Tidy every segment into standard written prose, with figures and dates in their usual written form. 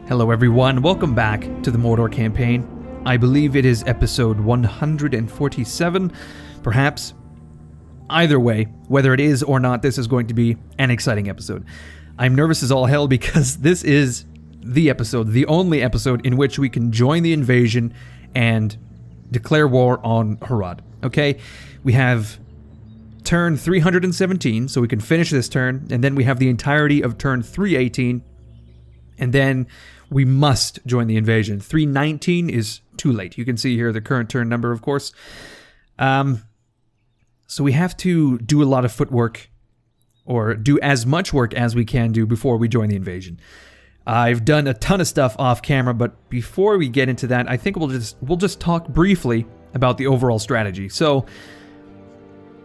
Hello everyone, welcome back to the Mordor campaign. I believe it is episode 147, perhaps. Either way, whether it is or not, this is going to be an exciting episode. I'm nervous as all hell because this is the episode, the only episode in which we can join the invasion and declare war on Harad, okay? We have turn 317, so we can finish this turn, and then we have the entirety of turn 318, and then we must join the invasion. 319 is too late. You can see here the current turn number, of course. So we have to do a lot of footwork, or do as much work as we can do before we join the invasion. I've done a ton of stuff off camera, but before we get into that, I think we'll just talk briefly about the overall strategy. So,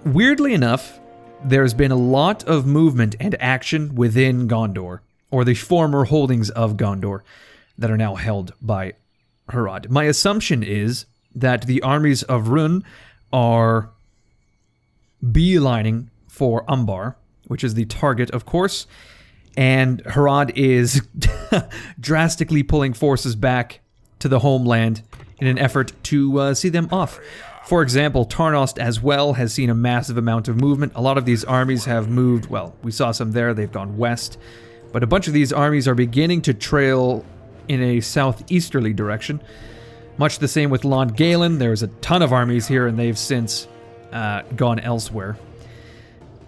weirdly enough, there's been a lot of movement and action within Gondor, or the former holdings of Gondor, that are now held by Harad. My assumption is that the armies of Rhûn are beelining for Umbar, which is the target, of course, and Harad is drastically pulling forces back to the homeland in an effort to see them off. For example, Tarnost as well has seen a massive amount of movement. A lot of these armies have moved, well, we saw some there, they've gone west. But a bunch of these armies are beginning to trail in a southeasterly direction. Much the same with Lond Galen. There's a ton of armies here, and they've since gone elsewhere.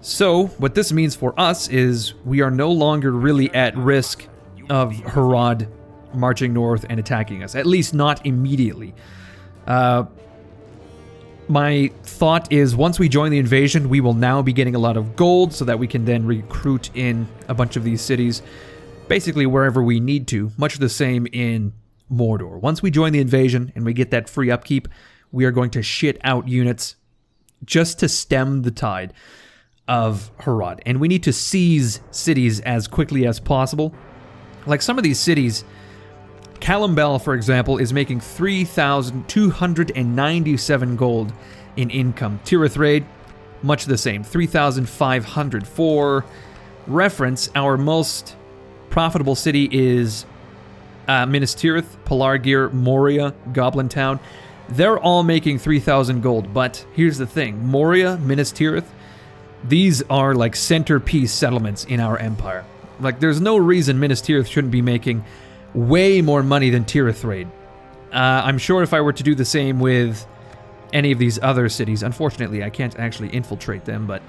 So, what this means for us is we are no longer really at risk of Harad marching north and attacking us. At least not immediately. My thought is once we join the invasion, we will now be getting a lot of gold so that we can then recruit in a bunch of these cities, basically wherever we need to, much the same in Mordor. Once we join the invasion and we get that free upkeep, we are going to shit out units just to stem the tide of Harad. And we need to seize cities as quickly as possible. Like some of these cities, Calombel, for example, is making 3,297 gold in income. Tirithraid, much the same, 3,500. For reference, our most profitable city is Minas Tirith, Pelargir, Moria, Goblin Town. They're all making 3,000 gold, but here's the thing. Moria, Minas Tirith, these are like centerpiece settlements in our empire. Like, there's no reason Minas Tirith shouldn't be making way more money than Tirithraid. I'm sure if I were to do the same with any of these other cities, unfortunately I can't actually infiltrate them, but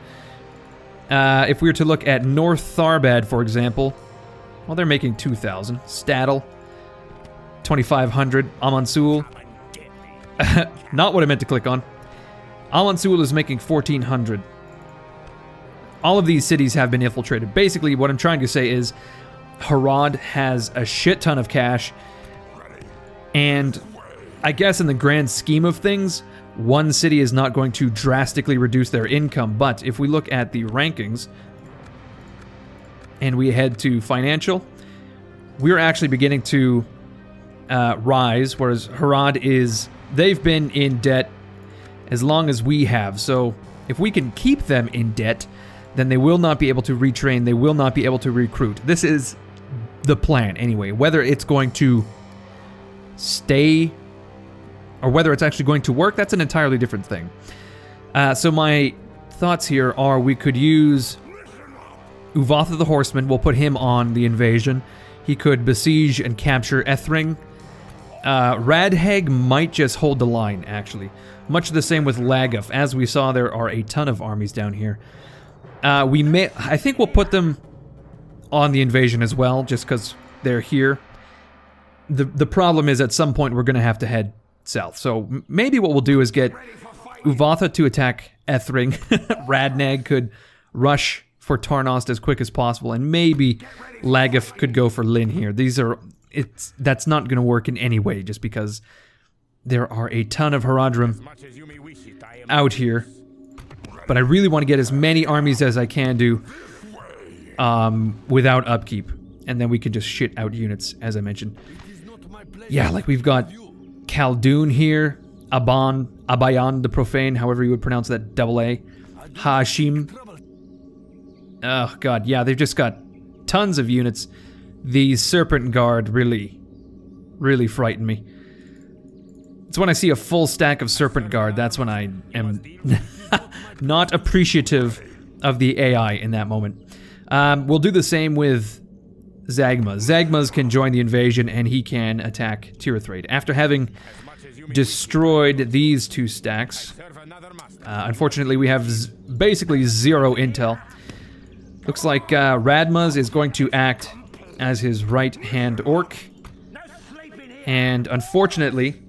if we were to look at North Tharbad, for example, well, they're making 2,000. Stadel, 2,500. Amansul, not what I meant to click on. Amansul is making 1,400. All of these cities have been infiltrated. Basically, what I'm trying to say is Harad has a shit ton of cash, and I guess in the grand scheme of things, one city is not going to drastically reduce their income, but if we look at the rankings and we head to financial, we're actually beginning to rise, whereas Harad is, they've been in debt as long as we have, so if we can keep them in debt, then they will not be able to retrain, they will not be able to recruit. This is the plan anyway. Whether it's going to stay or whether it's actually going to work, that's an entirely different thing. So my thoughts here are we could use Uvatha the Horseman. We'll put him on the invasion. He could besiege and capture Ethring. Radheg might just hold the line, actually. Much the same with Laguf. As we saw, there are a ton of armies down here. I think we'll put them on the invasion as well, just because they're here. The problem is at some point we're going to have to head south. So maybe what we'll do is get Uvatha to attack Ethring. Radnag could rush for Tarnost as quick as possible, and maybe Laguf could go for Lyn here. That's not going to work in any way, just because there are a ton of Haradrim out here. But I really want to get as many armies as I can do without upkeep. And then we can just shit out units, as I mentioned. Yeah, like we've got Khaldun here, Abayan the Profane, however you would pronounce that, double A. Hashim. Oh god, yeah, they've just got tons of units. The Serpent Guard really really frighten me. It's when I see a full stack of Serpent Guard, that's when I am not appreciative of the AI in that moment. We'll do the same with Zagma. Zagmas can join the invasion and he can attack Tirithraid. After having destroyed these 2 stacks, unfortunately we have basically 0 intel. Looks like Radmaz is going to act as his right-hand orc. And unfortunately,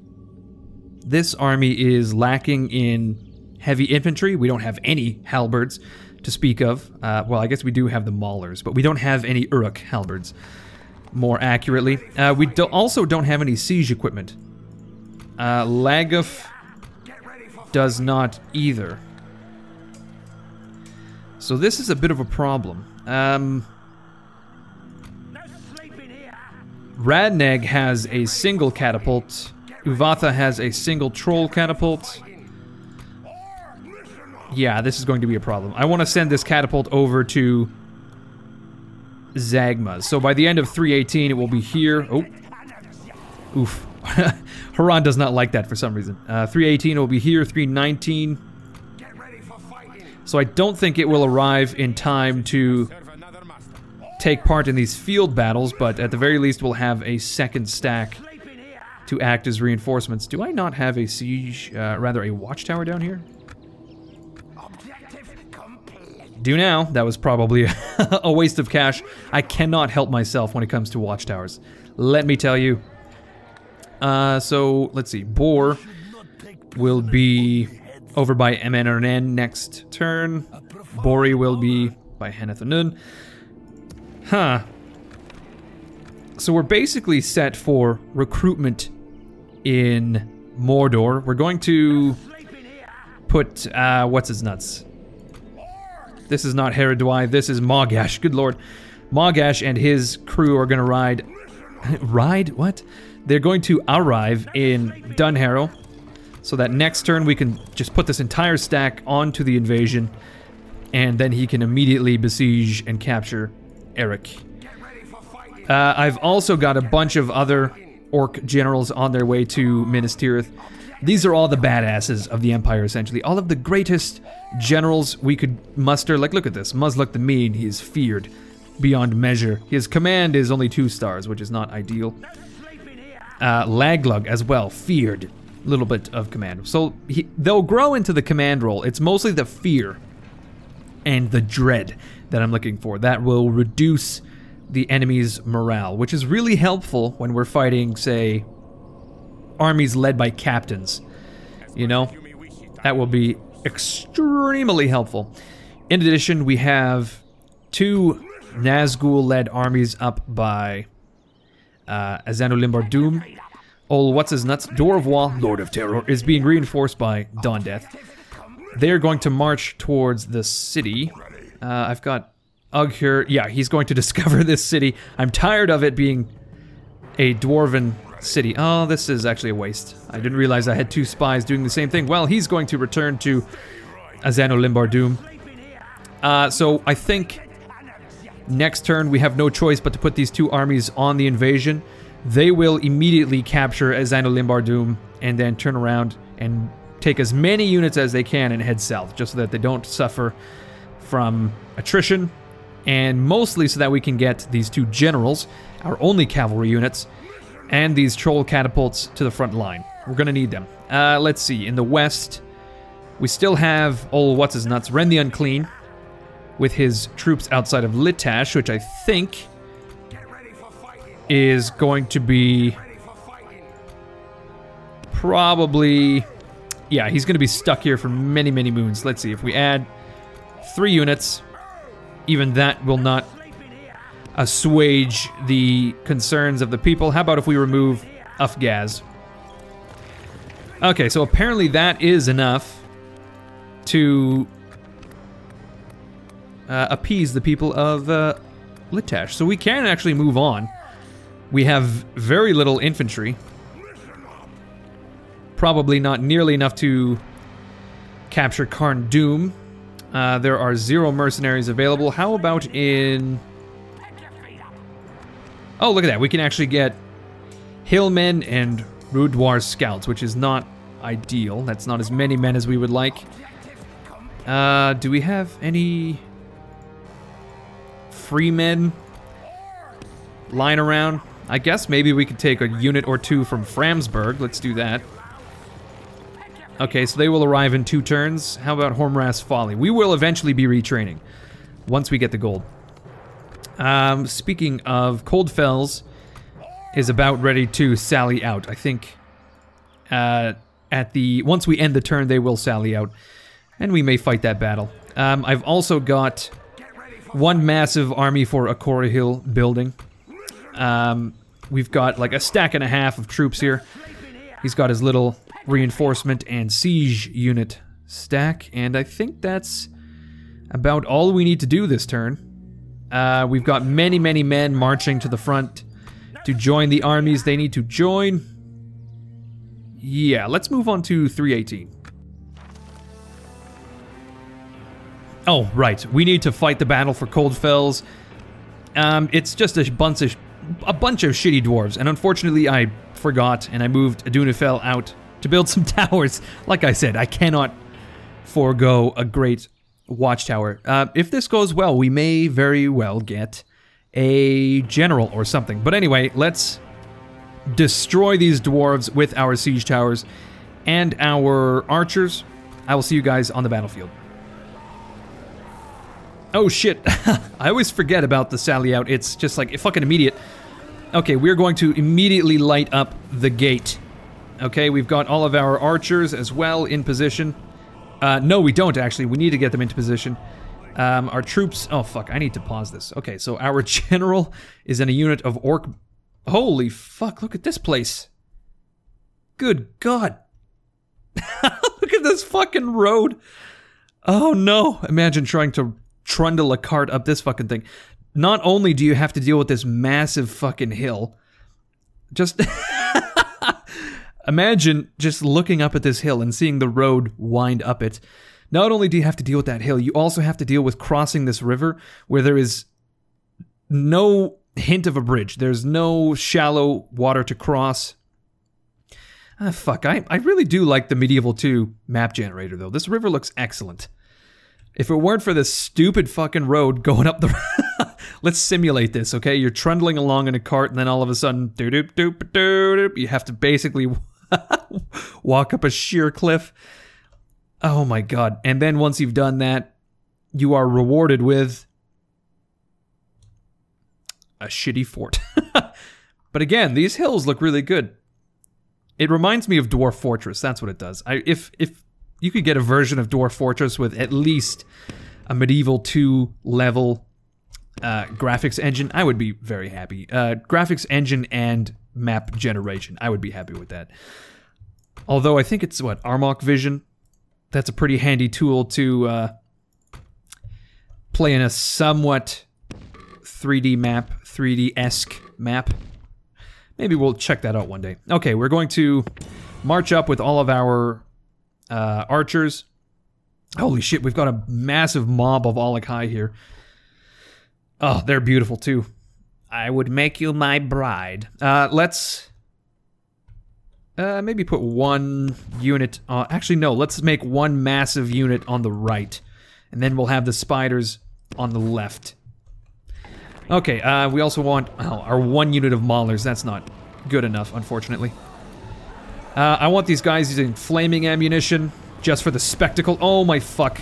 this army is lacking in heavy infantry. We don't have any halberds to speak of. Well, I guess we do have the maulers, but we don't have any Uruk halberds, more accurately. We also don't have any siege equipment. Laguf does not either. So this is a bit of a problem. Radneg has a single catapult. Uvatha has a single troll catapult. Yeah, this is going to be a problem. I want to send this catapult over to Zagma. So by the end of 318, it will be here. Oh. Oof. Harad does not like that for some reason. 318 will be here, 319. So I don't think it will arrive in time to take part in these field battles, but at the very least we'll have a second stack to act as reinforcements. Do I not have a siege, rather a watchtower down here? Do now. That was probably a waste of cash. I cannot help myself when it comes to watchtowers. Let me tell you. So, let's see. Bor will be over by MNRN next turn. Bori will be by Hanathanun. Huh. So we're basically set for recruitment in Mordor. We're going to put, what's his nuts? This is not Haradwai, this is Mogash, good lord. Mogash and his crew are gonna ride... Ride? What? They're going to arrive in Dunharrow, so that next turn we can just put this entire stack onto the invasion, and then he can immediately besiege and capture Eric. I've also got a bunch of other orc generals on their way to Minas Tirith. These are all the badasses of the Empire, essentially. All of the greatest generals we could muster. Like, look at this. Musluk the Mean, he is feared beyond measure. His command is only 2 stars, which is not ideal. Laglug as well, feared. Little bit of command. So, they'll grow into the command role. It's mostly the fear and the dread that I'm looking for. That will reduce the enemy's morale, which is really helpful when we're fighting, say, armies led by captains. You know? That will be extremely helpful. In addition, we have 2 Nazgul-led armies up by Azanu Doom. Old what's-his-nuts, Dorvois, Lord of Terror, is being reinforced by Dawn Death. They're going to march towards the city. I've got Ughur. Yeah, he's going to discover this city. I'm tired of it being a dwarven city. Oh, this is actually a waste. I didn't realize I had 2 spies doing the same thing. Well, he's going to return to Azanu Doom. So I think next turn we have no choice but to put these 2 armies on the invasion. They will immediately capture Azanu Doom and then turn around and take as many units as they can and head south, just so that they don't suffer from attrition, and mostly so that we can get these 2 generals, our only cavalry units, and these troll catapults to the front line. We're gonna need them. Let's see, in the west, we still have old what's-his-nuts, Ren the Unclean, with his troops outside of Litash, which I think is going to be probably... Yeah, he's gonna be stuck here for many, many moons. Let's see, if we add 3 units, even that will not assuage the concerns of the people. How about if we remove Ufgaz? Okay, so apparently that is enough to appease the people of Litash. So we can actually move on. We have very little infantry. Probably not nearly enough to capture Karn Doom. There are 0 mercenaries available. How about in... Oh, look at that. We can actually get hillmen and Rudwar scouts, which is not ideal. That's not as many men as we would like. Do we have any free men lying around? I guess maybe we could take a unit or two from Framsburg. Let's do that. Okay, so they will arrive in 2 turns. How about Hormraz Folly? We will eventually be retraining once we get the gold. Speaking of, Coldfells is about ready to sally out. I think once we end the turn, they will sally out, and we may fight that battle. I've also got 1 massive army for Akora Hill building. We've got like a stack and a half of troops here. He's got his little reinforcement and siege unit stack, and I think that's about all we need to do this turn. We've got many men marching to the front to join the armies they need to join. Yeah, let's move on to 318. Oh, right, we need to fight the battle for Coldfells. It's just a bunch of shitty dwarves, and unfortunately I forgot and I moved Adunafel out to build some towers. Like I said, I cannot forego a great watchtower. If this goes well, we may very well get a general or something. But anyway, let's destroy these dwarves with our siege towers and our archers. I will see you guys on the battlefield. Oh shit, I always forget about the sally out. It's just like fucking immediate. Okay, we're going to immediately light up the gate. Okay, we've got all of our archers as well in position. No, we don't actually. We need to get them into position. Our troops... Oh, fuck. I need to pause this. Okay, so our general is in a unit of orc... Holy fuck, look at this place. Good God. Look at this fucking road. Oh, no. Imagine trying to trundle a cart up this fucking thing. Not only do you have to deal with this massive fucking hill, just... Imagine just looking up at this hill and seeing the road wind up it. Not only do you have to deal with that hill, you also have to deal with crossing this river where there is no hint of a bridge. There's no shallow water to cross. Ah, fuck. I really do like the Medieval 2 map generator, though. This river looks excellent. If it weren't for this stupid fucking road going up the... Let's simulate this, okay? You're trundling along in a cart, and then all of a sudden... You have to basically... walk up a sheer cliff. Oh my god. And then once you've done that, you are rewarded with a shitty fort. But again, these hills look really good. It reminds me of Dwarf Fortress. That's what it does. If you could get a version of Dwarf Fortress with at least a Medieval 2 level graphics engine, I would be very happy. Graphics engine and map generation. I would be happy with that. Although I think it's, what, Armok Vision? That's a pretty handy tool to play in a somewhat 3D map, 3D-esque map. Maybe we'll check that out one day. Okay, we're going to march up with all of our archers. Holy shit, we've got a massive mob of Alakai here. Oh, they're beautiful too. I would make you my bride. Let's maybe put 1 unit on... Actually, no, let's make 1 massive unit on the right. And then we'll have the spiders on the left. Okay, we also want our 1 unit of maulers. That's not good enough, unfortunately. I want these guys using flaming ammunition just for the spectacle. Oh my fuck.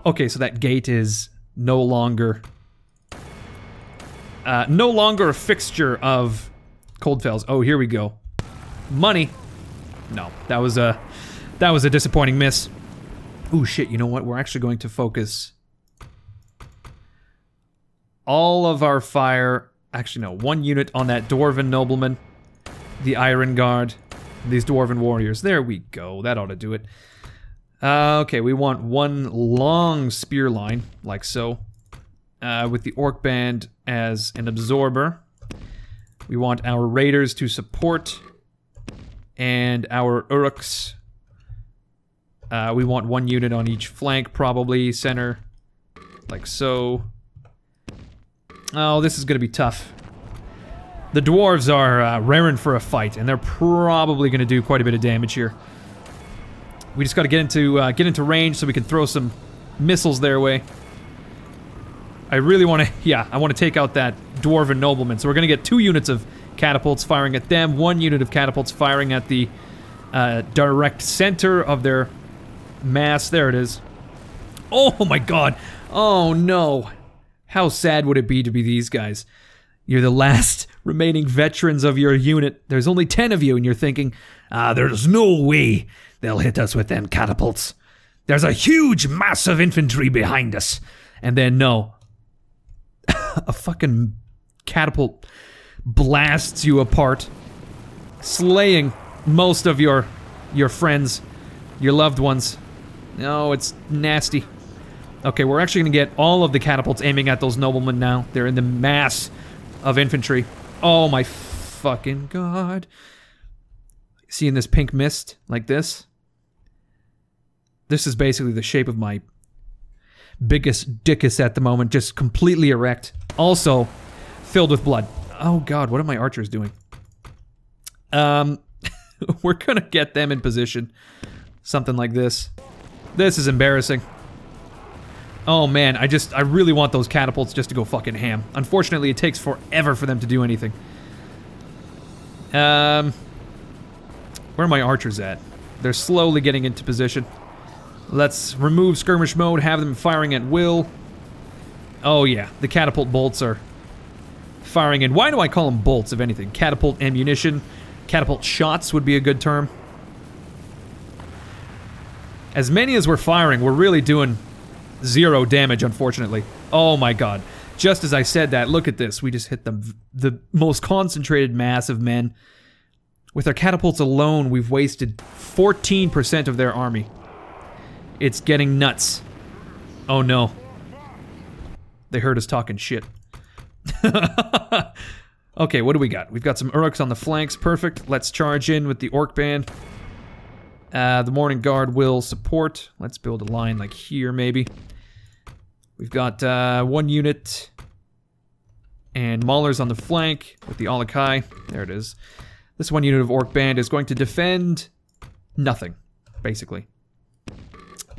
Okay, so that gate is no longer a fixture of Coldfells. Oh, here we go. Money. No, that was a disappointing miss. Ooh, shit, you know what? We're actually going to focus all of our fire... Actually, no, 1 unit on that Dwarven nobleman, the Iron Guard, these Dwarven warriors. There we go. That ought to do it. Okay, we want 1 long spear line, like so, with the Orc Band as an absorber. We want our Raiders to support, and our Uruks. We want 1 unit on each flank, probably, center, like so. Oh, this is gonna be tough. The dwarves are raring for a fight, and they're probably going to do quite a bit of damage here. We just got to get into range so we can throw some missiles their way. I really want to, yeah, I want to take out that dwarven nobleman. So we're going to get 2 units of catapults firing at them, 1 unit of catapults firing at the direct center of their mass. There it is. Oh my god. Oh no. How sad would it be to be these guys? You're the last remaining veterans of your unit. There's only 10 of you, and you're thinking, there's no way they'll hit us with them catapults. There's a huge mass of infantry behind us. And then, no. A fucking catapult blasts you apart, slaying most of your friends, your loved ones. No, it's nasty. Okay, we're actually gonna get all of the catapults aiming at those noblemen now. They're in the mass of infantry. Oh my fucking god. Seeing this pink mist like this? This is basically the shape of my biggest dickus at the moment, just completely erect. Also, filled with blood. Oh god, what are my archers doing? We're gonna get them in position. Something like this. This is embarrassing. Oh man, I really want those catapults just to go fucking ham. Unfortunately, it takes forever for them to do anything. Where are my archers at? They're slowly getting into position. Let's remove skirmish mode, have them firing at will. Oh yeah, the catapult bolts are firing in. Why do I call them bolts, if anything? Catapult ammunition. Catapult shots would be a good term. As many as we're firing, we're really doing 0 damage, unfortunately. Oh my god. Just as I said that, look at this. We just hit the most concentrated mass of men. With our catapults alone, we've wasted 14% of their army. It's getting nuts. Oh no. They heard us talking shit. Okay, what do we got? We've got some Uruks on the flanks. Perfect. Let's charge in with the Orc Band. The Morning Guard will support. Let's build a line like here, maybe. We've got 1 unit and Maulers on the flank with the Alakai. There it is. This 1 unit of Orc Band is going to defend nothing, basically.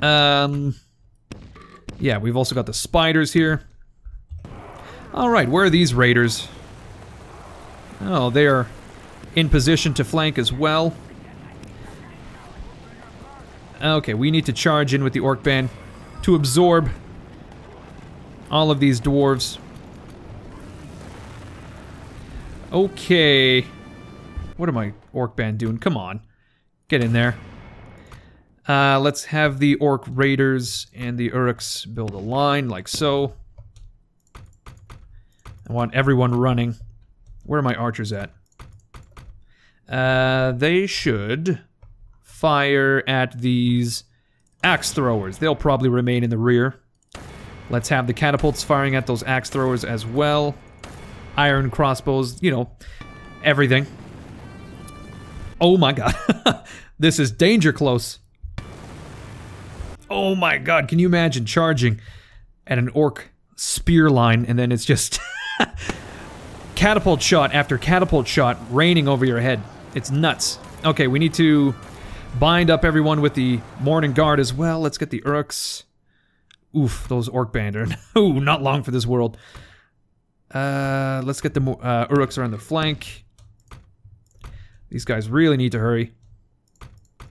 Yeah, we've also got the spiders here. Alright, where are these raiders? Oh, they are in position to flank as well. Okay, we need to charge in with the Orc Band to absorb all of these dwarves. Okay. What am I Orc Band doing? Come on. Get in there. Let's have the Orc Raiders and the Uruks build a line like so. I want everyone running. Where are my archers at? They should fire at these axe throwers. They'll probably remain in the rear. Let's have the catapults firing at those axe throwers as well. Iron crossbows, you know, everything. Oh my god. This is danger close. Oh my god, can you imagine charging at an orc spear line and then it's just catapult shot after catapult shot raining over your head. It's nuts. Okay, we need to bind up everyone with the Morning Guard as well. Let's get the Uruks. Oof, those Orc Band are ooh, not long for this world. Let's get the Uruks are on the flank. These guys really need to hurry.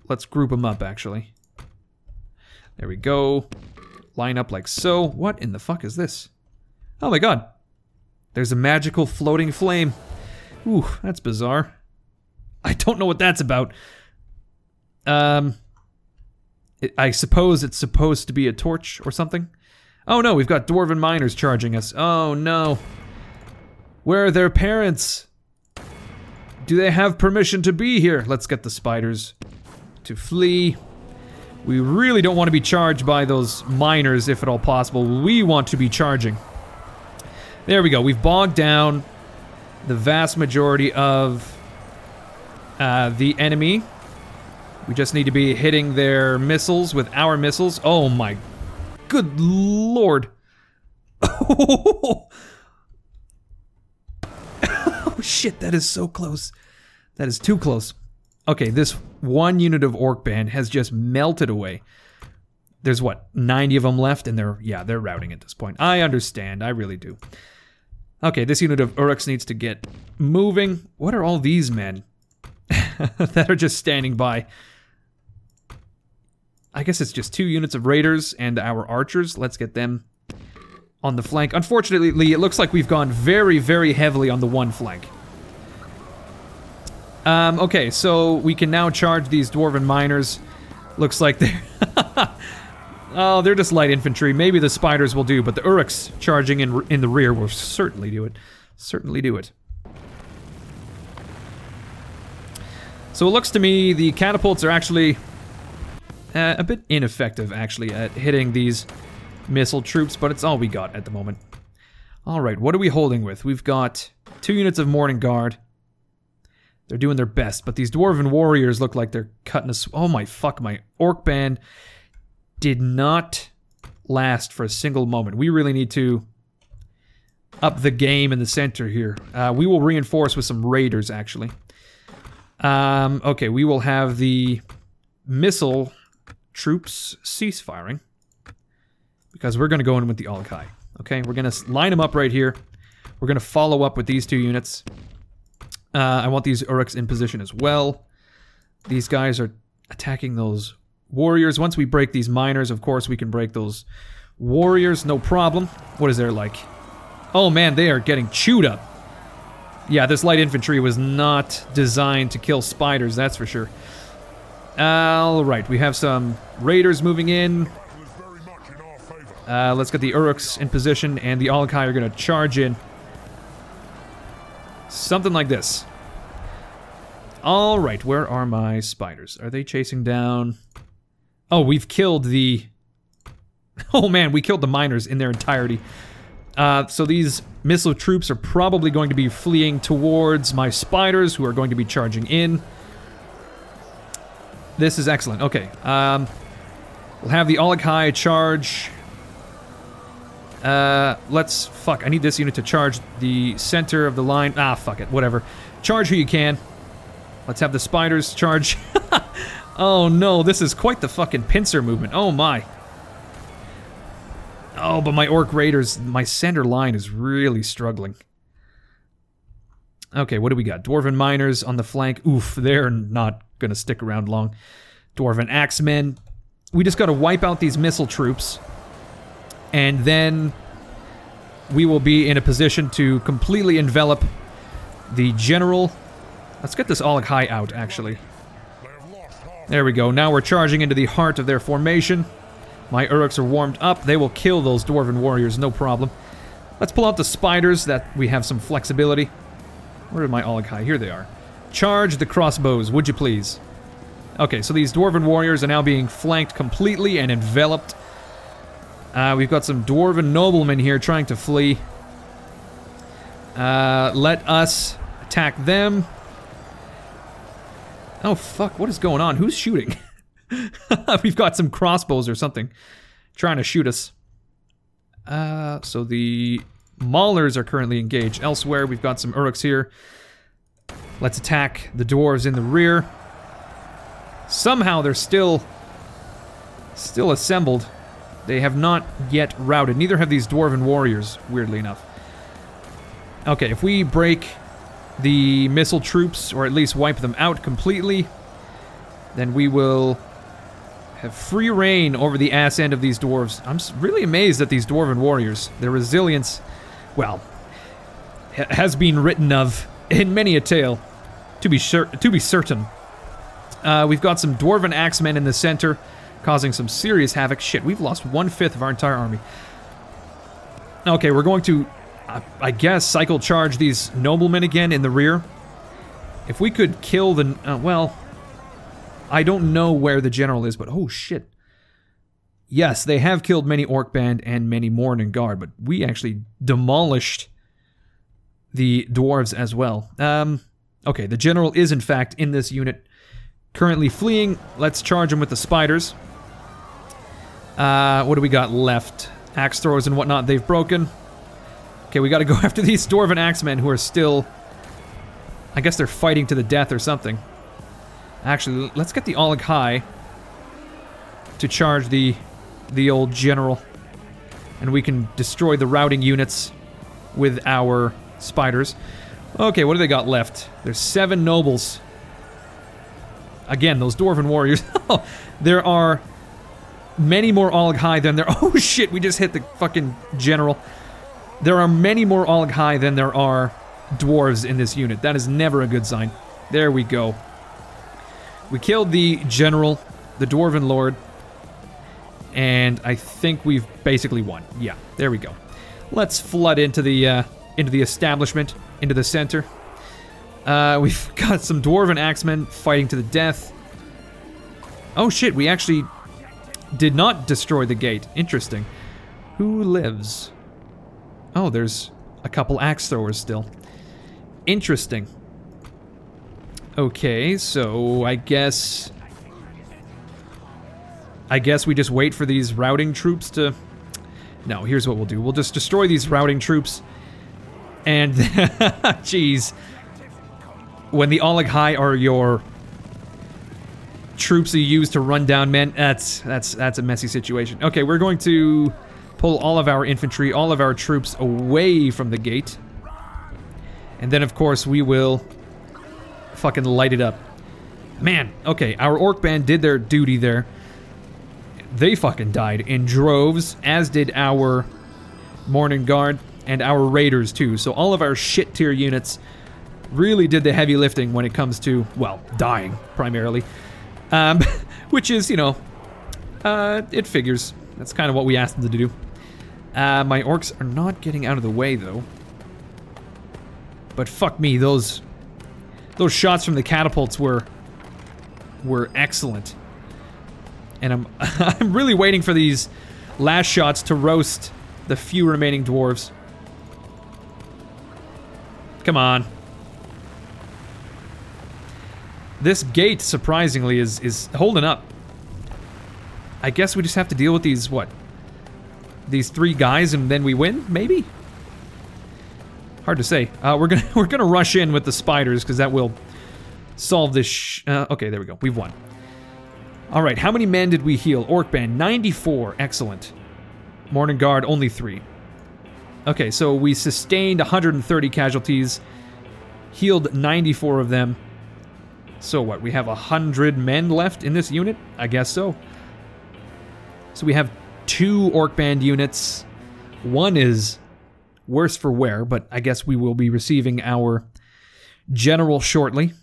Let's group them up, actually. There we go. Line up like so. What in the fuck is this? Oh my god. There's a magical floating flame. Ooh, that's bizarre. I don't know what that's about. I suppose it's supposed to be a torch or something. Oh no, we've got dwarven miners charging us. Oh no. Where are their parents? Do they have permission to be here? Let's get the spiders to flee. We really don't want to be charged by those miners if at all possible. We want to be charging. There we go. We've bogged down the vast majority of the enemy. We just need to be hitting their missiles with our missiles. Oh my good lord. Oh shit, that is so close. That is too close. Okay, this one unit of Orc Band has just melted away. There's what, 90 of them left, and they're routing at this point. I understand, I really do. Okay, this unit of Uruks needs to get moving. What are all these men that are just standing by? I guess it's just 2 units of raiders and our archers. Let's get them on the flank. Unfortunately, it looks like we've gone very, very heavily on the one flank. Okay, so we can now charge these dwarven miners. Looks like they're... Oh, they're just light infantry. Maybe the spiders will do, but the Uruks charging in the rear will certainly do it. Certainly do it. So it looks to me the catapults are actually a bit ineffective, actually, at hitting these missile troops, but it's all we got at the moment. Alright, what are we holding with? We've got 2 units of Morning Guard. They're doing their best, but these Dwarven Warriors look like they're cutting us... Oh my fuck, my Orc Band did not last for a single moment. We really need to up the game in the center here. We will reinforce with some raiders, actually. Okay, we will have the missile troops cease firing, because we're going to go in with the Olokai. Okay, we're going to line them up right here. We're going to follow up with these 2 units. I want these Uruks in position as well. These guys are attacking those warriors. Once we break these miners, of course, we can break those warriors, no problem. What is there like? Oh man, they are getting chewed up. Yeah, this light infantry was not designed to kill spiders, that's for sure. Alright, we have some raiders moving in. Let's get the Uruks in position, and the Olokai are going to charge in. Something like this. Alright, where are my spiders? Are they chasing down... Oh, we've killed the... Oh man, we killed the miners in their entirety. So these missile troops are probably going to be fleeing towards my spiders, who are going to be charging in. This is excellent. Okay, we'll have the Olokai charge. Let's... Fuck, I need this unit to charge the center of the line. Ah, fuck it, whatever. Charge who you can. Let's have the spiders charge. Oh no, this is quite the fucking pincer movement. Oh my. Oh, but my Orc Raiders, my center line is really struggling. Okay, what do we got? Dwarven Miners on the flank. Oof, they're not gonna stick around long. Dwarven Axemen. We just gotta wipe out these missile troops. And then we will be in a position to completely envelop the general. Let's get this Olokai out, actually. There we go. Now we're charging into the heart of their formation. My Uruks are warmed up. They will kill those Dwarven Warriors, no problem. Let's pull out the spiders, that we have some flexibility. Where are my Olokai? Here they are. Charge the crossbows, would you please? Okay, so these Dwarven Warriors are now being flanked completely and enveloped. We've got some Dwarven noblemen here trying to flee. Let us attack them. Oh fuck, what is going on? Who's shooting? We've got some crossbows or something trying to shoot us. So the Maulers are currently engaged elsewhere. We've got some Uruks here. Let's attack the dwarves in the rear. Somehow they're still assembled. They have not yet routed. Neither have these Dwarven Warriors, weirdly enough. Okay, if we break the missile troops, or at least wipe them out completely, then we will have free reign over the ass end of these dwarves. I'm really amazed at these Dwarven Warriors. Their resilience, well, has been written of in many a tale, to be certain. We've got some Dwarven Axemen in the center, causing some serious havoc. Shit, we've lost 1/5 of our entire army. Okay, we're going to, I guess, cycle charge these noblemen again in the rear. If we could kill the... well, I don't know where the general is, but oh shit. Yes, they have killed many Orc Band and many Morning Guard, but we actually demolished the dwarves as well. Okay, the general is in fact in this unit, currently fleeing. Let's charge him with the spiders. What do we got left? Axe throwers and whatnot, they've broken. Okay, we gotta go after these Dwarven Axemen who are still I guess they're fighting to the death or something. Actually, let's get the Oleg High to charge the old general. And we can destroy the routing units with our spiders. Okay, what do they got left? There's 7 nobles. Again, those dwarven warriors. There are many more Oleg High than there... Oh shit, we just hit the fucking general. There are many more Oleg High than there are dwarves in this unit. That is never a good sign. There we go. We killed the general, the dwarven lord, and I think we've basically won. Yeah, there we go. Let's flood into the establishment, into the center. We've got some dwarven axemen fighting to the death. Oh shit, we actually did not destroy the gate. Interesting. Who lives? Oh, there's a couple axe throwers still. Interesting. Okay, so I guess we just wait for these routing troops to... No, here's what we'll do. We'll just destroy these routing troops. And, jeez. When the Oleg High are your troops you use to run down men, that's a messy situation. Okay, we're going to pull all of our infantry, all of our troops away from the gate. And then, of course, we will fucking light it up. Man, okay, our orc band did their duty there. They fucking died in droves, as did our Morning Guard and our raiders too. So all of our shit tier units really did the heavy lifting when it comes to, well, dying primarily. Which is, you know, it figures. That's kind of what we asked them to do. My orcs are not getting out of the way though. But fuck me, those shots from the catapults were excellent. And I'm really waiting for these last shots to roast the few remaining dwarves. Come on. This gate, surprisingly, is holding up. I guess we just have to deal with these, what? These 3 guys and then we win, maybe? Hard to say. We're gonna rush in with the spiders because that will solve this. Okay, there we go. We've won. All right, how many men did we heal? Orc band 94. Excellent. Morning Guard only 3. Okay, so we sustained 130 casualties, healed 94 of them. So what? We have 100 men left in this unit? I guess so. So we have 2 orc band units. One is worse for wear, but I guess we will be receiving our general shortly.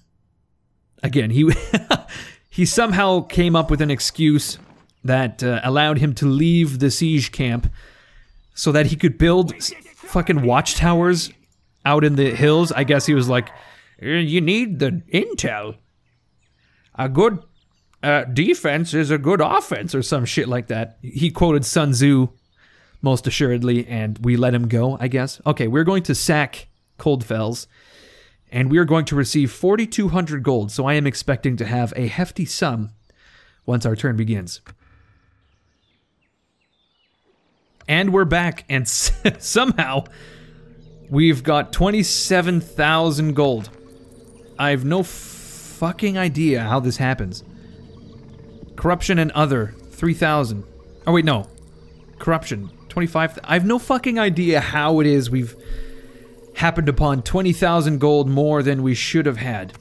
Again, he somehow came up with an excuse that allowed him to leave the siege camp so that he could build fucking watchtowers out in the hills. I guess he was like, you need the intel. A good defense is a good offense, or some shit like that. He quoted Sun Tzu, most assuredly, and we let him go, I guess. Okay, we're going to sack Coldfells, and we are going to receive 4,200 gold, so I am expecting to have a hefty sum once our turn begins. And we're back, and somehow we've got 27,000 gold. I have no fucking idea how this happens. Corruption and other, 3,000. Oh wait, no. Corruption, 25. I have no fucking idea how it is we've happened upon 20,000 gold more than we should have had.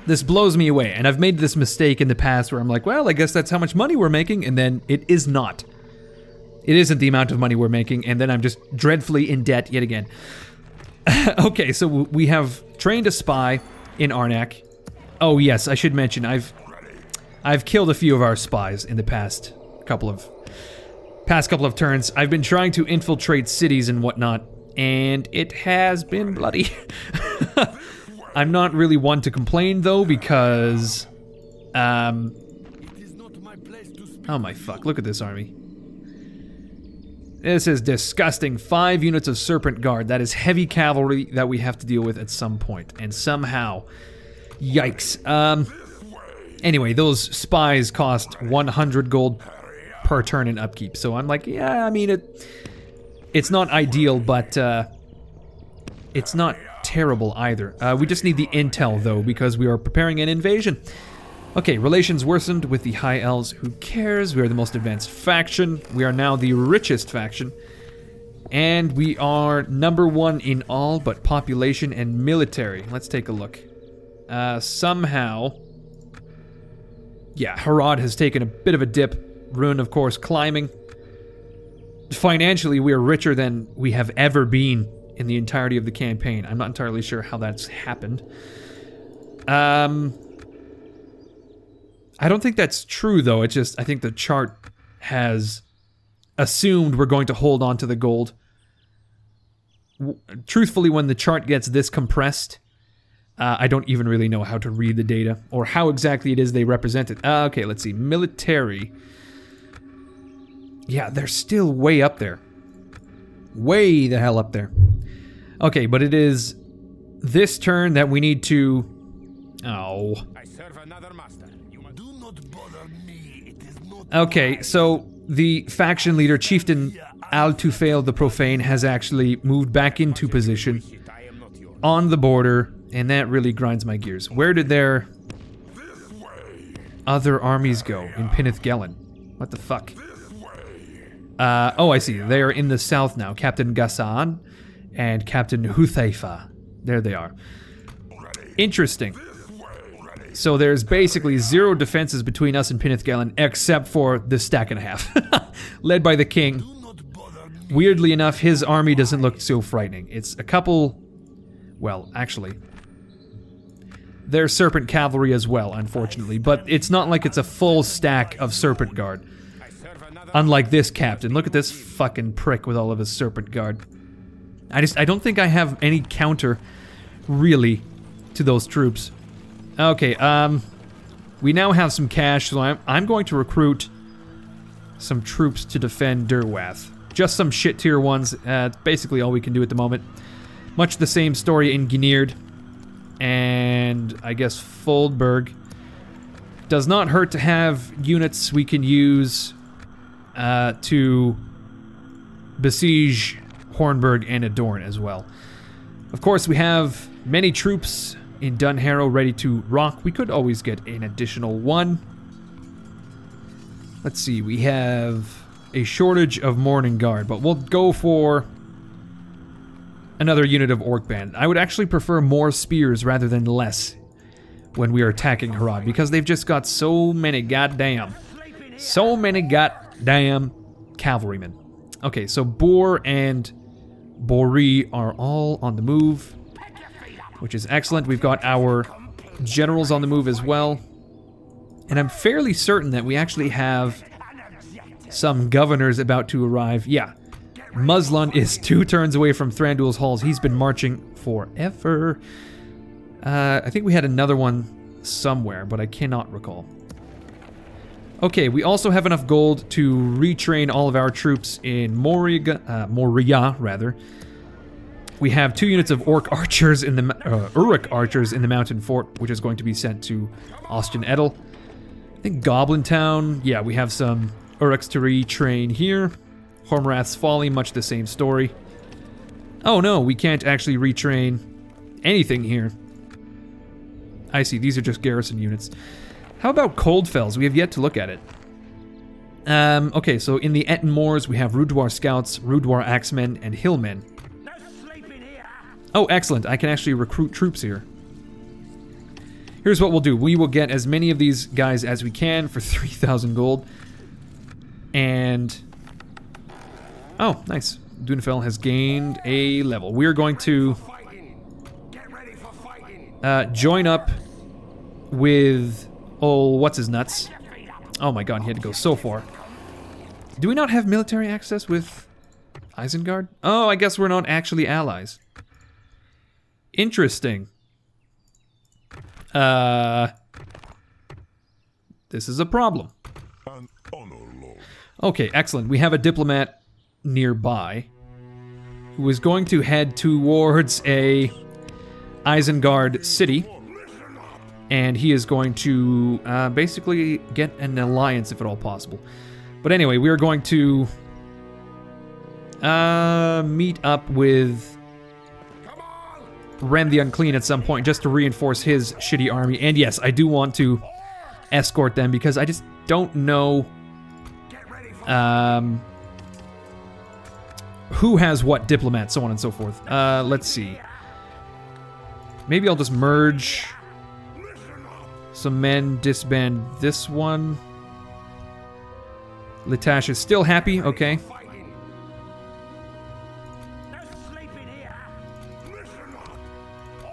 This blows me away, and I've made this mistake in the past where I'm like, well, I guess that's how much money we're making, and then it is not. It isn't the amount of money we're making, and then I'm just dreadfully in debt yet again. Okay, so we have trained a spy in Arnak. Oh yes, I should mention, I've killed a few of our spies in the past couple of turns. I've been trying to infiltrate cities and whatnot, and it has been bloody. I'm not really one to complain though, because oh my fuck, look at this army. This is disgusting. 5 units of Serpent Guard. That is heavy cavalry that we have to deal with at some point. And somehow. Yikes. Anyway, those spies cost 100 gold per turn in upkeep. So I'm like, yeah, I mean, it's not ideal, but it's not terrible either. We just need the intel, though, because we are preparing an invasion. Okay, relations worsened with the High Elves. Who cares? We are the most advanced faction. We are now the richest faction. And we are #1 in all but population and military. Let's take a look. Somehow... yeah, Harad has taken a bit of a dip. Ruin, of course, climbing. Financially, we are richer than we have ever been in the entirety of the campaign. I'm not entirely sure how that's happened. I don't think that's true, though. It's just, I think the chart has assumed we're going to hold on to the gold. Truthfully, when the chart gets this compressed, I don't even really know how to read the data, or how exactly it is they represent it. Okay, let's see. Military. Yeah, they're still way up there. Way the hell up there. Okay, but it is this turn that we need to... oh. I serve another master. You do not bother me. It is not okay, so the faction leader, Chieftain Al-Tufail the Profane, has actually moved back into position on the border, and that really grinds my gears. Where did their other armies go? In Pinith Gelen. What the fuck? Oh, I see. They are in the south now. Captain Ghassan and Captain Huthaifa. There they are. Interesting. So there's basically 0 defenses between us and Pinith Gelen, except for the stack and a half. Led by the king. Weirdly enough, his army doesn't look so frightening. It's a couple... well, actually... there's Serpent Cavalry as well, unfortunately. But it's not like it's a full stack of Serpent Guard. Unlike this captain. Look at this fucking prick with all of his Serpent Guard. I don't think I have any counter, really, to those troops. Okay, we now have some cash, so I'm going to recruit some troops to defend Durwath. Just some shit tier ones. It's basically all we can do at the moment. Much the same story in Gnird. And I guess Foldberg. Does not hurt to have units we can use to besiege Hornburg and Adorn as well. Of course, we have many troops in Dunharrow ready to rock. We could always get an additional one. Let's see, we have a shortage of Morning Guard, but we'll go for another unit of Orc Band. I would actually prefer more spears rather than less when we are attacking Harad, because they've just got so many goddamn cavalrymen. Okay, so Boar and Bori are all on the move, which is excellent. We've got our generals on the move as well. And I'm fairly certain that we actually have some governors about to arrive. Yeah, Muslin is 2 turns away from Thranduil's halls. He's been marching forever. I think we had another one somewhere, but I cannot recall. Okay, we also have enough gold to retrain all of our troops in Moria, rather. We have 2 units of Orc archers in the Uruk archers in the mountain fort, which is going to be sent to Austin Edel. I think Goblin Town. Yeah, we have some Uruks to retrain here. Hormrath's Folly, much the same story. Oh no, we can't actually retrain anything here. I see, these are just garrison units. How about Coldfells? We have yet to look at it. Okay, so in the Etten Moors, we have Rudwar Scouts, Rudwar Axemen, and Hillmen. Oh, excellent. I can actually recruit troops here. Here's what we'll do. We will get as many of these guys as we can for 3,000 gold. And... oh, nice. Dunefell has gained a level. We're going to join up with... oh, what's his nuts? Oh my god, he had to go so far. Do we not have military access with Isengard? Oh, I guess we're not actually allies. Interesting. This is a problem. Okay, excellent. We have a diplomat nearby who is going to head towards a Isengard city. And he is going to basically get an alliance if at all possible. But anyway, we are going to meet up with Ren the Unclean at some point just to reinforce his shitty army. And yes, I do want to escort them because I just don't know who has what diplomat, so on and so forth. Let's see. Maybe I'll just merge some men, disband this one. Litash is still happy, okay.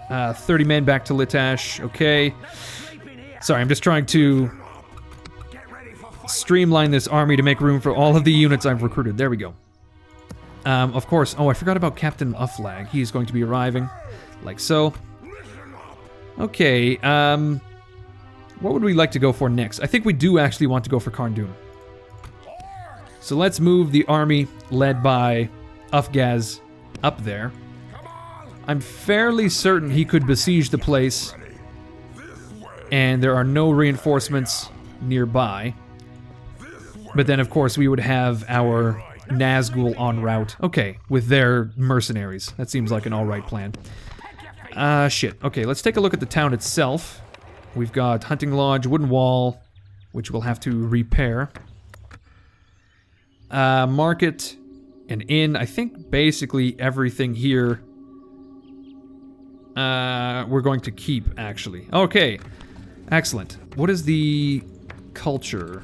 30 men back to Litash, okay. Sorry, I'm just trying to streamline this army to make room for all of the units I've recruited. There we go. Of course, oh, I forgot about Captain Ufflag. He's going to be arriving, like so. Okay, what would we like to go for next? I think we do actually want to go for Karndun. So let's move the army led by Ufgaz up there. I'm fairly certain he could besiege the place, and there are no reinforcements nearby. But then, of course, we would have our Nazgul en route. Okay, with their mercenaries. That seems like an alright plan. Shit. Okay, let's take a look at the town itself. We've got Hunting Lodge, Wooden Wall, which we'll have to repair. Market, an inn. I think basically everything here we're going to keep, actually. Okay, excellent. What is the culture?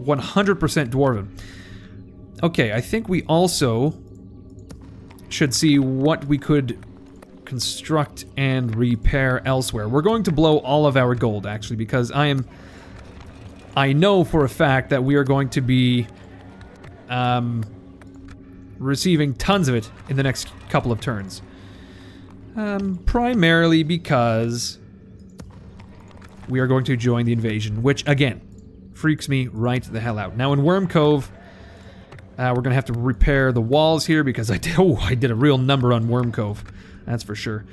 100% Dwarven. Okay, I think we also should see what we could construct and repair elsewhere. We're going to blow all of our gold, actually, because I know for a fact that we are going to be receiving tons of it in the next couple of turns. Primarily because we are going to join the invasion, which, again, freaks me right the hell out. Now, in Worm Cove, we're going to have to repair the walls here because I did a real number on Worm Cove. That's for sure.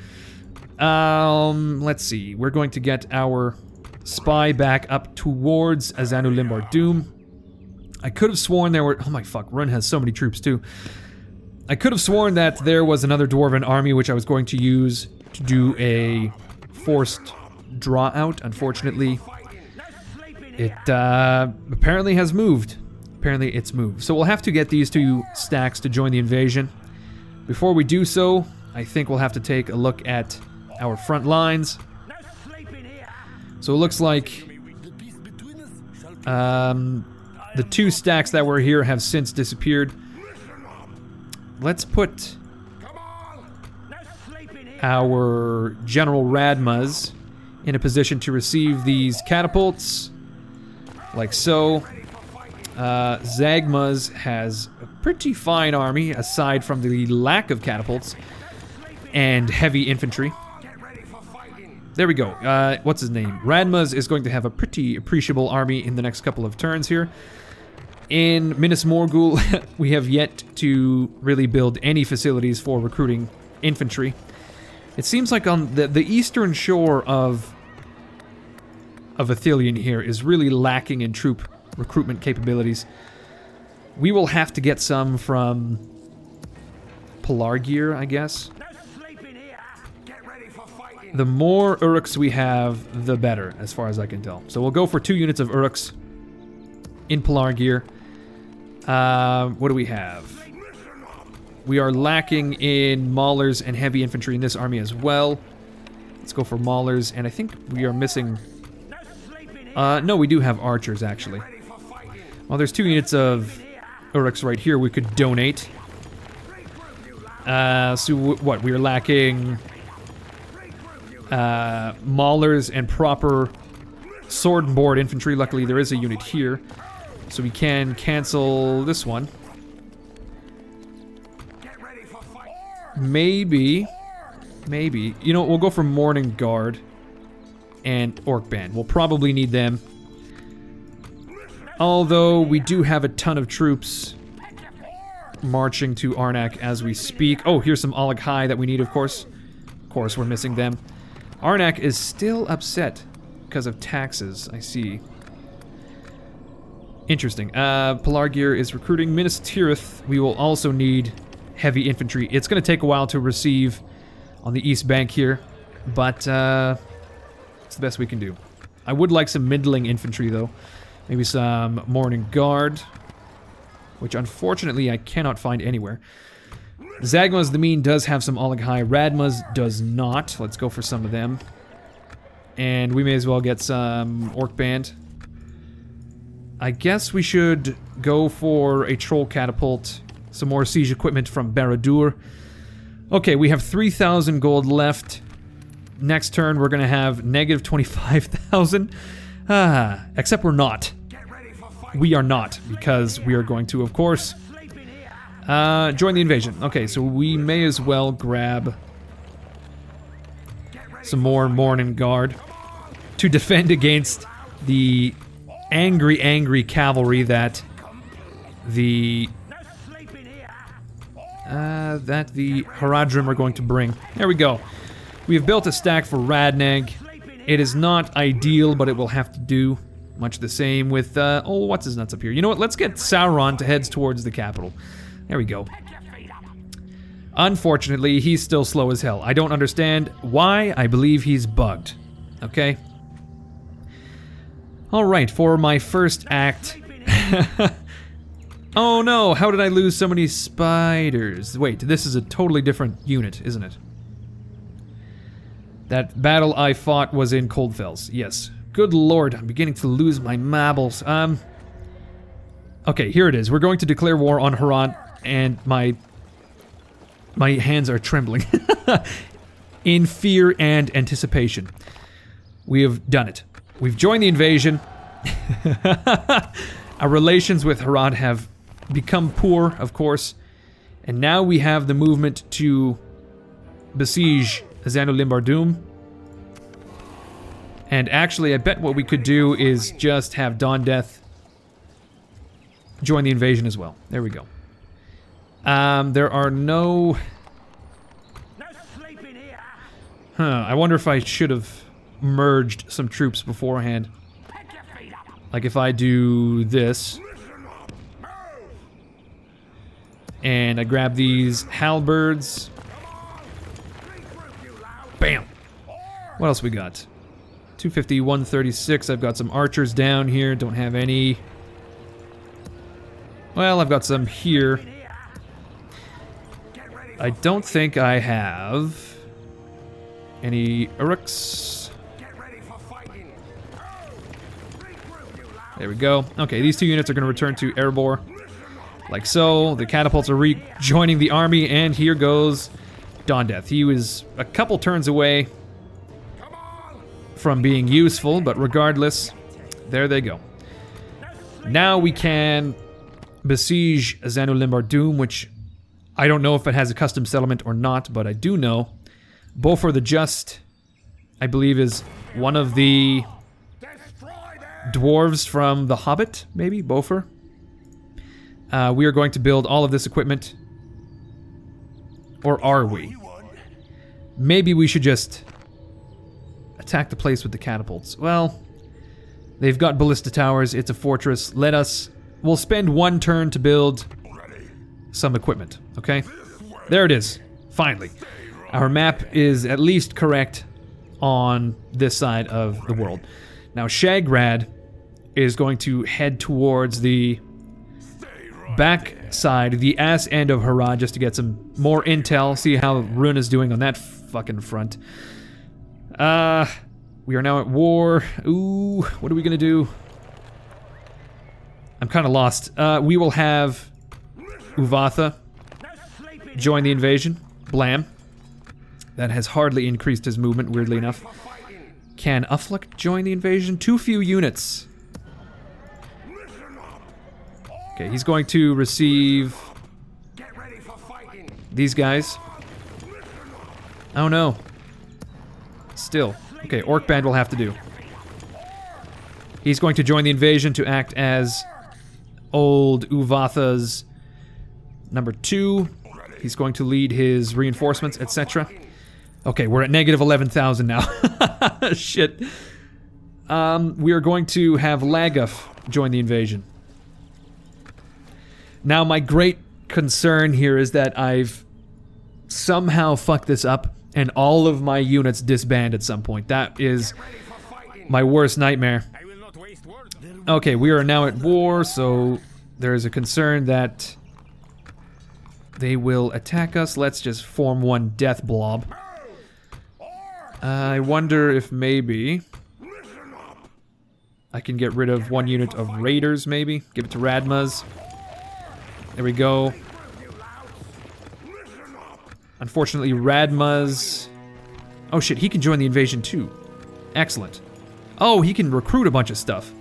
Let's see. We're going to get our spy back up towards Azanu Limbar Doom. I could have sworn there were... Oh my fuck, Run has so many troops too. I could have sworn that there was another Dwarven army which I was going to use to do a forced draw out. Unfortunately, it apparently has moved. Apparently it's moved. So we'll have to get these two stacks to join the invasion. Before we do so, I think we'll have to take a look at our front lines. So it looks like the two stacks that were here have since disappeared. Let's put our General Radmaz in a position to receive these catapults, like so. Zagmaz has a pretty fine army, aside from the lack of catapults and heavy infantry. There we go. What's his name? Radmaz is going to have a pretty appreciable army in the next couple of turns here. In Minas Morgul, we have yet to really build any facilities for recruiting infantry. It seems like on the eastern shore of Ithilien here is really lacking in troop recruitment capabilities. We will have to get some from Pelargir, I guess. The more Uruks we have, the better, as far as I can tell. So we'll go for 2 units of Uruks in Pelargir. What do we have? We are lacking in Maulers and heavy infantry in this army as well. Let's go for Maulers, and I think we are missing... no, we do have archers, actually. Well, there's 2 units of Uruks right here we could donate. So what? We are lacking... Maulers and proper sword and board infantry. Luckily, there is a unit here, so we can cancel this one. Maybe. You know, we'll go for Morning Guard and Orc Band. We'll probably need them. Although, we do have a ton of troops marching to Arnak as we speak. Oh, here's some Oleg High that we need, of course. Of course, we're missing them. Arnak is still upset because of taxes, I see. Interesting. Pelargir is recruiting. Minas Tirith, we will also need heavy infantry. It's going to take a while to receive on the east bank here, but it's the best we can do. I would like some middling infantry though. Maybe some Morning Guard, which unfortunately I cannot find anywhere. Zagma's the Mean does have some Olaghai. Radma's does not. Let's go for some of them. And we may as well get some Orc Band. I guess we should go for a Troll Catapult. Some more siege equipment from Barad-dûr. Okay, we have 3,000 gold left. Next turn we're gonna have negative 25,000. Except we're not. We are not, because we are going to, of course, join the invasion. Okay, so we may as well grab some more Morning Guard to defend against the angry cavalry that the Haradrim are going to bring. There we go. We have built a stack for Radneg. It is not ideal, but it will have to do. Much the same with, oh, what's his nuts up here? You know what, let's get Sauron to head towards the capital. There we go. Unfortunately, he's still slow as hell. I don't understand why. I believe he's bugged. Okay? Alright, for my first act... Oh no, how did I lose so many spiders? Wait, this is a totally different unit, isn't it? That battle I fought was in Coldfells, yes. Good lord, I'm beginning to lose my marbles. Okay, here it is. We're going to declare war on Harad, and my hands are trembling. In fear and anticipation. We have done it. We've joined the invasion. Our relations with Harad have become poor, of course. And now we have the movement to besiege Zanu-Limbar-Doom. And actually, I bet what we could do is just have Dawn Death join the invasion as well. There we go. There are no... I wonder if I should have merged some troops beforehand. Like if I do this. And I grab these halberds. Bam! What else we got? 250, 136. I've got some archers down here. Don't have any. Well, I've got some here. I don't think I have any Uruks. There we go. Okay, these two units are going to return to Erebor. Like so. The catapults are rejoining the army, and here goes Dawn Death. He was a couple turns away from being useful, but regardless, there they go. Now we can besiege Zanu-Limbar-Doom, which I don't know if it has a custom settlement or not, but I do know Beaufort the Just, I believe, is one of the dwarves from The Hobbit, maybe? Beaufort? We are going to build all of this equipment. Or are we? Maybe we should just attack the place with the catapults. Well, they've got ballista towers, it's a fortress. We'll spend one turn to build some equipment, okay? There it is, finally. Our map is at least correct on this side of the world. Now Shagrad is going to head towards the back side, the ass end of Harad, just to get some more intel, see how Rune is doing on that fucking front. We are now at war. Ooh, what are we gonna do? I'm kind of lost. We will have Uvatha join the invasion. Blam. That has hardly increased his movement, weirdly enough. Can Ufluk join the invasion? Too few units. Okay, he's going to receive these guys. Oh no. Still. Okay, Orc Band will have to do. He's going to join the invasion to act as old Uvatha's #2. He's going to lead his reinforcements, etc. Okay, we're at negative 11,000 now. Shit. We are going to have Laguf join the invasion. Now, my great concern here is that I've somehow fucked this up. and all of my units disband at some point. That is my worst nightmare. Okay, we are now at war, so there is a concern that they will attack us. Let's just form one death blob. I wonder if maybe I can get rid of one unit of raiders, maybe. Give it to Radmaz. There we go. Unfortunately, Radmaz... Oh shit, he can join the invasion too. Excellent. Oh, he can recruit a bunch of stuff.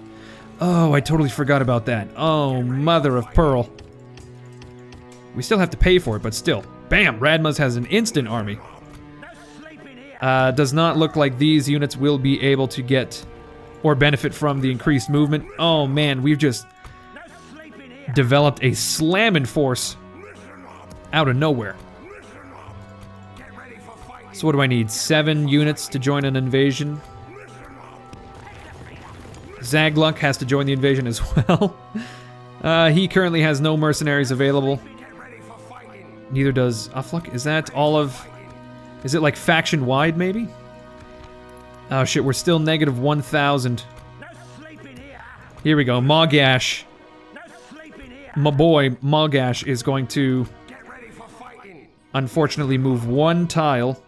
Oh, I totally forgot about that. Oh, mother of pearl. We still have to pay for it, but still. Bam! Radmaz has an instant army. Does not look like these units will be able to get or benefit from the increased movement. Oh man, we've just developed a slamming force out of nowhere. So what do I need? 7 units to join an invasion. Zagluk has to join the invasion as well. He currently has no mercenaries available. Neither does Afluk. Is that all of... Is it like faction-wide, maybe? Oh shit, we're still negative 1,000. Here we go, Mogash. My boy, Mogash, is going to... unfortunately move 1 tile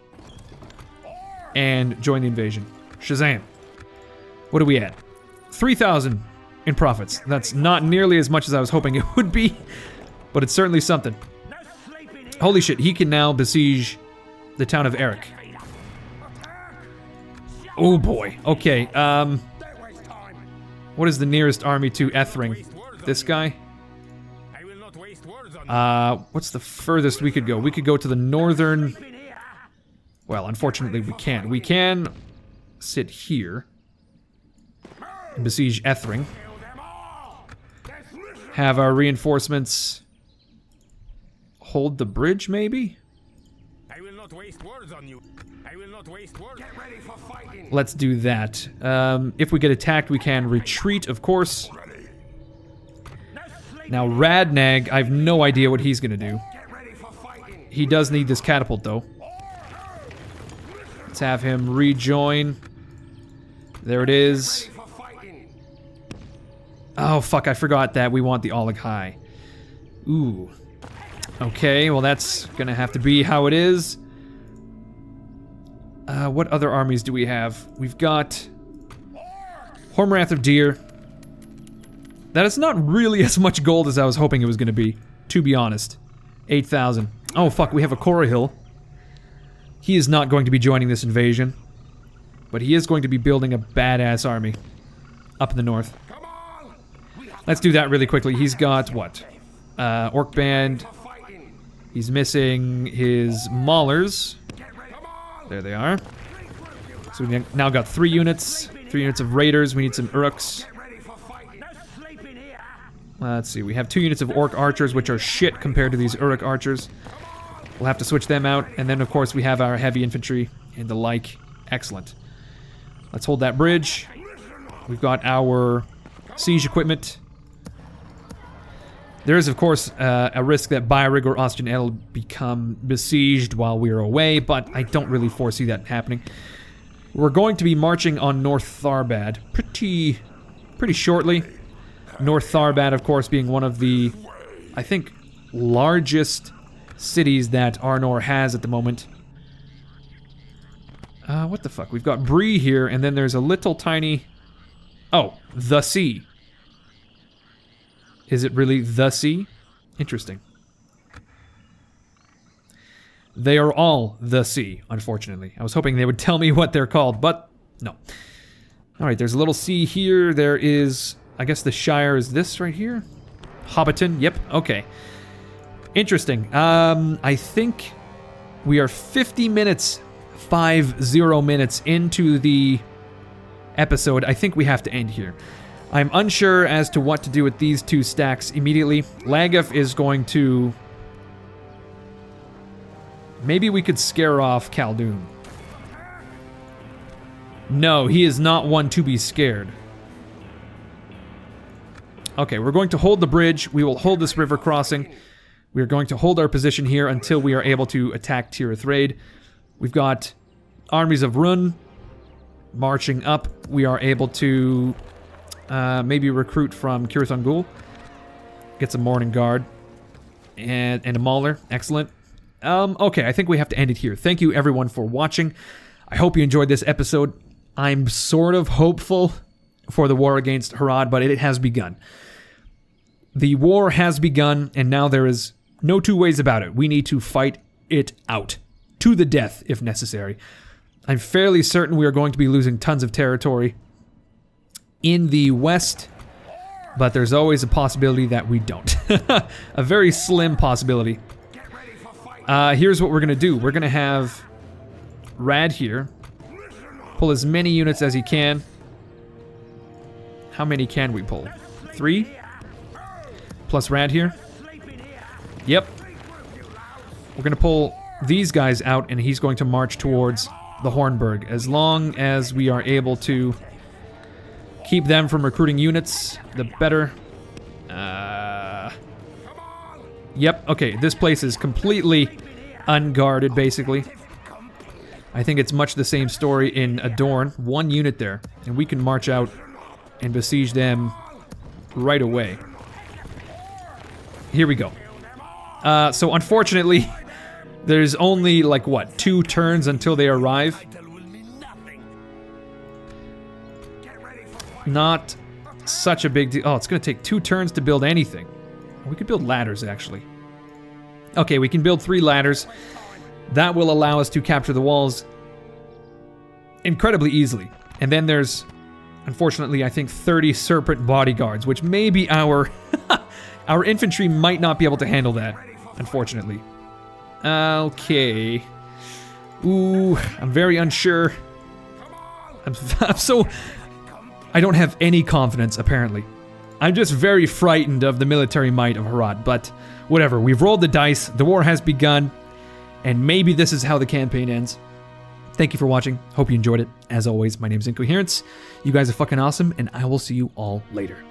and join the invasion. Shazam. What are we at? 3,000 in profits. That's not nearly as much as I was hoping it would be, but it's certainly something. Holy shit, he can now besiege the town of Eric. Oh boy. Okay, what is the nearest army to Ethring? This guy? What's the furthest we could go? We could go to the northern... Well, unfortunately we can't. We can sit here and besiege Ethring. Have our reinforcements hold the bridge, maybe? I will not waste words on you. I will not waste words. Get ready for fighting. Let's do that. If we get attacked, we can retreat, of course. Now, Radnag, I have no idea what he's gonna do. He does need this catapult, though. Let's have him rejoin. There it is. Oh, fuck, I forgot that we want the Oleg High. Ooh. Okay, well that's gonna have to be how it is. What other armies do we have? We've got... Hormwrath of Deer. That is not really as much gold as I was hoping it was gonna be, to be honest. 8,000. Oh fuck, we have a Korahil. He is not going to be joining this invasion. But he is going to be building a badass army. Up in the north. Let's do that really quickly. He's got, what? Orc Band. He's missing his Maulers. There they are. So we've now got 3 units. 3 units of Raiders. We need some Uruks. Let's see. We have 2 units of Orc Archers, which are shit compared to these Uruk Archers. We'll have to switch them out. And then, of course, we have our heavy infantry and the like. Excellent. Let's hold that bridge. We've got our siege equipment. There is, of course, a risk that Bairig or Ostian El become besieged while we are away, but I don't really foresee that happening. We're going to be marching on North Tharbad pretty shortly. North Tharbad, of course, being one of the, I think, largest cities that Arnor has at the moment. What the fuck? We've got Bree here, and then there's a little tiny... Oh, the sea. Is it really the sea? Interesting. They are all the sea, unfortunately. I was hoping they would tell me what they're called, but no. Alright, there's a little sea here. There is... I guess the Shire is this right here? Hobbiton? Yep, okay. Interesting. I think we are 50 minutes, 50 minutes into the episode. I think we have to end here. I'm unsure as to what to do with these 2 stacks immediately. Lagaf is going to... Maybe we could scare off Khaldun. No, he is not one to be scared. Okay, we're going to hold the bridge. We will hold this river crossing. We are going to hold our position here until we are able to attack Tirith Raid. We've got armies of Run marching up. We are able to maybe recruit from Kirith Ungol. Get some Morning Guard. And a Mauler. Excellent. Okay, I think we have to end it here. Thank you everyone for watching. I hope you enjoyed this episode. I'm sort of hopeful for the war against Harad, but it has begun. The war has begun, and now there is no two ways about it. We need to fight it out. To the death, if necessary. I'm fairly certain we are going to be losing tons of territory in the west, but there's always a possibility that we don't. A very slim possibility. Here's what we're going to do. We're going to have Rad here. Pull as many units as he can. How many can we pull? 3? Plus Rad here. Yep. We're going to pull these guys out, and he's going to march towards the Hornburg. As long as we are able to keep them from recruiting units, the better. Yep, okay, this place is completely unguarded, basically. I think it's much the same story in Adorn. 1 unit there, and we can march out and besiege them right away. Here we go. So unfortunately, there's only, like, what, 2 turns until they arrive? Not such a big deal. Oh, it's going to take 2 turns to build anything. We could build ladders, actually. Okay, we can build 3 ladders. That will allow us to capture the walls incredibly easily. And then there's, unfortunately, I think 30 serpent bodyguards, which maybe our our infantry might not be able to handle that, unfortunately. Okay. Ooh, I'm very unsure. I'm so... I don't have any confidence, apparently. I'm just very frightened of the military might of Harad, but whatever. We've rolled the dice, the war has begun, and maybe this is how the campaign ends. Thank you for watching. Hope you enjoyed it. As always, my name is Incoherence. You guys are fucking awesome, and I will see you all later.